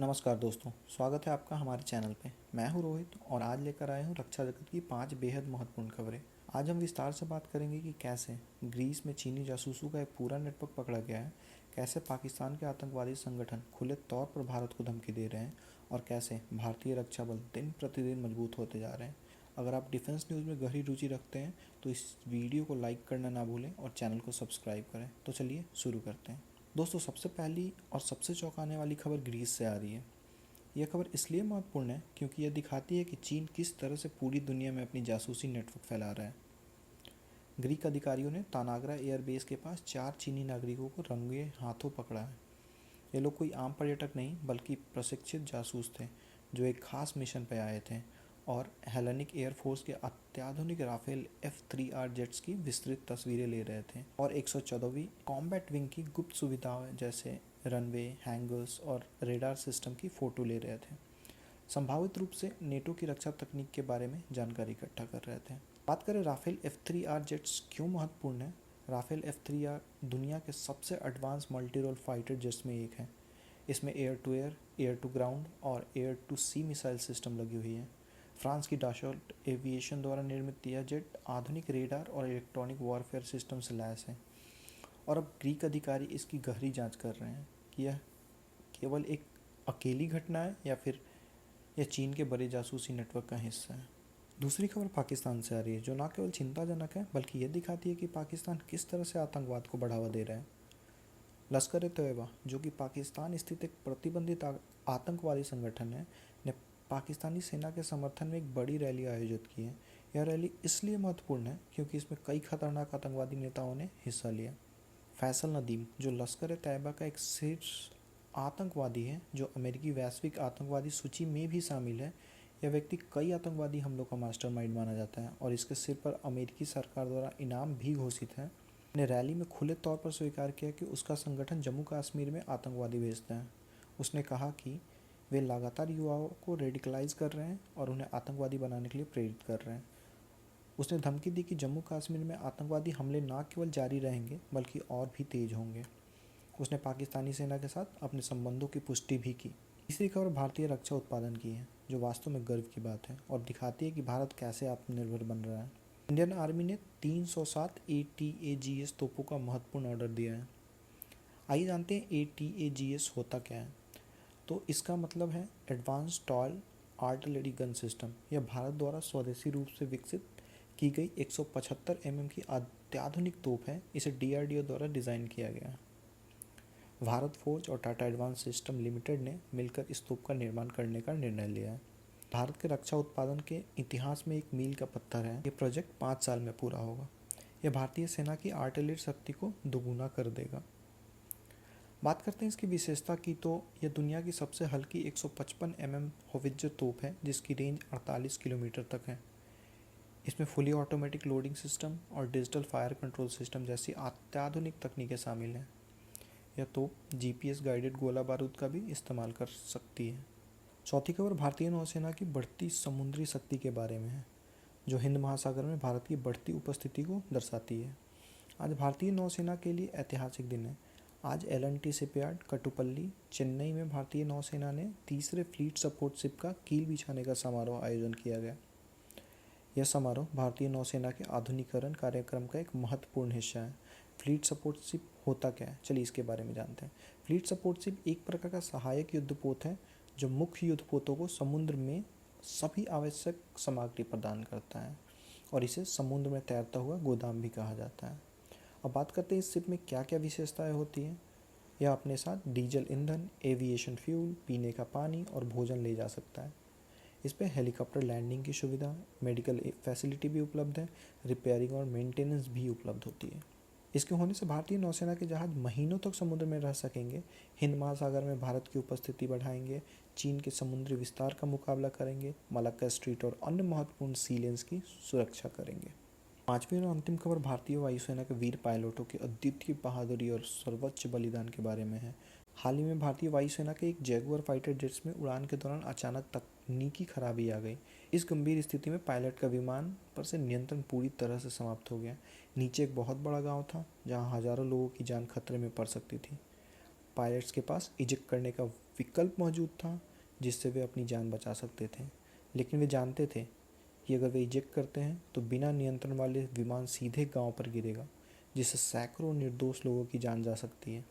नमस्कार दोस्तों, स्वागत है आपका हमारे चैनल पे। मैं हूं रोहित और आज लेकर आया हूं रक्षा जगत की 5 बेहद महत्वपूर्ण खबरें। आज हम विस्तार से बात करेंगे कि कैसे ग्रीस में चीनी जासूसों का एक पूरा नेटवर्क पकड़ा गया है, कैसे पाकिस्तान के आतंकवादी संगठन खुले तौर पर भारत को धमकी दे रहे हैं और कैसे भारतीय रक्षा बल दिन प्रतिदिन मजबूत होते जा रहे हैं। अगर आप डिफेंस न्यूज़ में गहरी रुचि रखते हैं तो इस वीडियो को लाइक करना ना भूलें और चैनल को सब्सक्राइब करें। तो चलिए शुरू करते हैं। दोस्तों, सबसे पहली और सबसे चौंकाने वाली खबर ग्रीस से आ रही है। यह खबर इसलिए महत्वपूर्ण है क्योंकि यह दिखाती है कि चीन किस तरह से पूरी दुनिया में अपनी जासूसी नेटवर्क फैला रहा है। ग्रीक अधिकारियों ने तानागरा एयरबेस के पास 4 चीनी नागरिकों को रंगे हाथों पकड़ा है। ये लोग कोई आम पर्यटक नहीं बल्कि प्रशिक्षित जासूस थे जो एक खास मिशन पर आए थे और हेलेनिक एयरफोर्स के अत्याधुनिक राफेल F-3R जेट्स की विस्तृत तस्वीरें ले रहे थे और 114वीं कॉम्बैट विंग की गुप्त सुविधाओं जैसे रनवे, हैंगर्स और रेडार सिस्टम की फ़ोटो ले रहे थे। संभावित रूप से नेटो की रक्षा तकनीक के बारे में जानकारी इकट्ठा कर रहे थे। बात करें राफेल F-3R जेट्स क्यों महत्वपूर्ण है। राफेल F-3R दुनिया के सबसे advance multi role fighter jets में एक है। इसमें air to air, air to ground और air to sea missile system लगी हुई है। फ्रांस की डाशॉल्ट एविएशन द्वारा निर्मित यह जेट आधुनिक रेडार और इलेक्ट्रॉनिक वॉरफेयर सिस्टम से लैस है और अब ग्रीक अधिकारी इसकी गहरी जांच कर रहे हैं कि यह केवल एक अकेली घटना है या फिर यह चीन के बड़े जासूसी नेटवर्क का हिस्सा है। दूसरी खबर पाकिस्तान से आ रही है जो न केवल चिंताजनक है बल्कि यह दिखाती है कि पाकिस्तान किस तरह से आतंकवाद को बढ़ावा दे रहा है। लश्कर ए तैयबा, जो कि पाकिस्तान स्थित एक प्रतिबंधित आतंकवादी संगठन है, ने पाकिस्तानी सेना के समर्थन में एक बड़ी रैली आयोजित की है। यह रैली इसलिए महत्वपूर्ण है क्योंकि इसमें कई खतरनाक आतंकवादी नेताओं ने हिस्सा लिया। फैसल नदीम, जो लश्कर ए तैयबा का एक शीर्ष आतंकवादी है जो अमेरिकी वैश्विक आतंकवादी सूची में भी शामिल है, यह व्यक्ति कई आतंकवादी हमलों का मास्टरमाइंड माना जाता है और इसके सिर पर अमेरिकी सरकार द्वारा इनाम भी घोषित है। ने रैली में खुले तौर पर स्वीकार किया कि उसका संगठन जम्मू कश्मीर में आतंकवादी भेजता है। उसने कहा कि वे लगातार युवाओं को रेडिकलाइज कर रहे हैं और उन्हें आतंकवादी बनाने के लिए प्रेरित कर रहे हैं। उसने धमकी दी कि जम्मू कश्मीर में आतंकवादी हमले न केवल जारी रहेंगे बल्कि और भी तेज होंगे। उसने पाकिस्तानी सेना के साथ अपने संबंधों की पुष्टि भी की। तीसरी खबर भारतीय रक्षा उत्पादन की है जो वास्तव में गर्व की बात है और दिखाती है कि भारत कैसे आत्मनिर्भर बन रहा है। इंडियन आर्मी ने 307 ATAGS तोपों का महत्वपूर्ण ऑर्डर दिया है। आइए जानते हैं ATAGS होता क्या है। तो इसका मतलब है advance toil artillery gun system. यह भारत द्वारा स्वदेशी रूप से विकसित की गई 175 mm की अत्याधुनिक तोप है। इसे DRDO द्वारा डिज़ाइन किया गया है। भारत फोर्ज और टाटा एडवांस सिस्टम लिमिटेड ने मिलकर इस तोप का निर्माण करने का निर्णय लिया है। भारत के रक्षा उत्पादन के इतिहास में एक मील का पत्थर है। ये प्रोजेक्ट 5 साल में पूरा होगा। यह भारतीय सेना की आर्टिलरी शक्ति को दोगुना कर देगा। बात करते हैं इसकी विशेषता की, तो यह दुनिया की सबसे हल्की 155 mm होवित्जर तोप है जिसकी रेंज 48 किलोमीटर तक है। इसमें फुली ऑटोमेटिक लोडिंग सिस्टम और डिजिटल फायर कंट्रोल सिस्टम जैसी अत्याधुनिक तकनीकें शामिल हैं। यह तोप GPS गाइडेड गोला बारूद का भी इस्तेमाल कर सकती है। चौथी खबर भारतीय नौसेना की बढ़ती समुद्री शक्ति के बारे में है जो हिंद महासागर में भारत की बढ़ती उपस्थिति को दर्शाती है। आज भारतीय नौसेना के लिए ऐतिहासिक दिन है। आज L&T शिपयार्ड कटुपल्ली, चेन्नई में भारतीय नौसेना ने तीसरे फ्लीट सपोर्ट शिप का कील बिछाने का समारोह आयोजन किया गया। यह समारोह भारतीय नौसेना के आधुनिकीकरण कार्यक्रम का एक महत्वपूर्ण हिस्सा है। फ्लीट सपोर्ट शिप होता क्या है, चलिए इसके बारे में जानते हैं। फ्लीट सपोर्ट शिप एक प्रकार का सहायक युद्धपोत है जो मुख्य युद्धपोतों को समुद्र में सभी आवश्यक सामग्री प्रदान करता है और इसे समुद्र में तैरता हुआ गोदाम भी कहा जाता है। अब बात करते हैं इस शिप में क्या क्या विशेषताएं होती हैं। यह अपने साथ डीजल ईंधन, एविएशन फ्यूल, पीने का पानी और भोजन ले जा सकता है। इस पर हेलीकॉप्टर लैंडिंग की सुविधा, मेडिकल फैसिलिटी भी उपलब्ध है, रिपेयरिंग और मेंटेनेंस भी उपलब्ध होती है। इसके होने से भारतीय नौसेना के जहाज महीनों तक समुद्र में रह सकेंगे, हिंद महासागर में भारत की उपस्थिति बढ़ाएंगे, चीन के समुद्री विस्तार का मुकाबला करेंगे, मलक्का स्ट्रीट और अन्य महत्वपूर्ण सी लेन्स की सुरक्षा करेंगे। पांचवी और अंतिम खबर भारतीय वायुसेना के वीर पायलटों की अद्वितीय बहादुरी और सर्वोच्च बलिदान के बारे में है। हाल ही में भारतीय वायुसेना के एक जैगुआर फाइटर जेट्स में उड़ान के दौरान अचानक तकनीकी खराबी आ गई। इस गंभीर स्थिति में पायलट का विमान पर से नियंत्रण पूरी तरह से समाप्त हो गया। नीचे एक बहुत बड़ा गांव था जहां हजारों लोगों की जान खतरे में पड़ सकती थी। पायलट्स के पास इजेक्ट करने का विकल्प मौजूद था जिससे वे अपनी जान बचा सकते थे, लेकिन वे जानते थे कि अगर वे इजेक्ट करते हैं तो बिना नियंत्रण वाले विमान सीधे गांव पर गिरेगा, जिससे सैकड़ों निर्दोष लोगों की जान जा सकती है।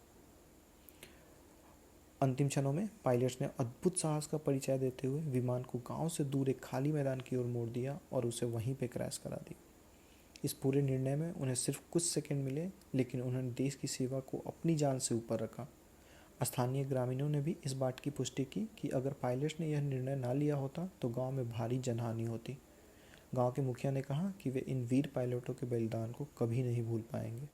अंतिम क्षणों में पायलट्स ने अद्भुत साहस का परिचय देते हुए विमान को गांव से दूर एक खाली मैदान की ओर मोड़ दिया और उसे वहीं पर क्रैश करा दिया। इस पूरे निर्णय में उन्हें सिर्फ कुछ सेकंड मिले, लेकिन उन्होंने देश की सेवा को अपनी जान से ऊपर रखा। स्थानीय ग्रामीणों ने भी इस बात की पुष्टि की कि अगर पायलट्स ने यह निर्णय ना लिया होता तो गांव में भारी जनहानि होती। गांव के मुखिया ने कहा कि वे इन वीर पायलटों के बलिदान को कभी नहीं भूल पाएंगे।